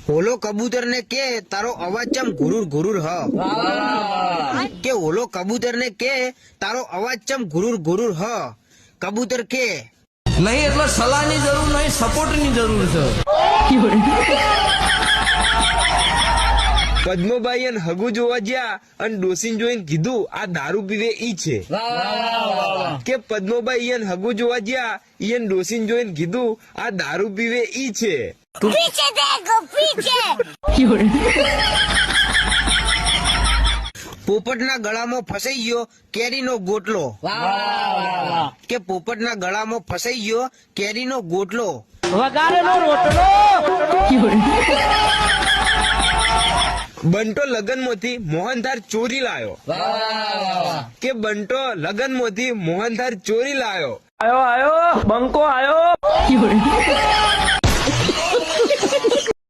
ઓલો કબૂતર ને કે તારો અવાજ ચમ ઘુરુર ઘુરુર હ કે ઓલો કબૂતર ને કે તારો અવાજ ચમ ઘુરુર ઘુરુર હ કબૂતર કે નહીં એટલે સલાહની જરૂર નહીં, સપોર્ટની જરૂર છે. પદ્મભાઈ અને હગુ જોવા ગયા અને ડોસીને જોઈને કીધું આ દારૂ પીવે ઈ છે. કે પદ્મભાઈ અને હગુ જોવા ગયા ઈ ડોસીને જોઈને કીધું આ દારૂ પીવે ઈ છે. पीछे देखो पीछे. પોપટના ગળામાં ફસાઈ ગયો કેરીનો ગોટલો કે પોપટના ગળામાં ફસાઈ ગયો કેરીનો ગોટલો બંટો લગનમાંથી મોહનથાળ ચોરી લાયો કે બંટો લગનમાંથી મોહનથાળ ચોરી લાયો. આયો બંકો આયો.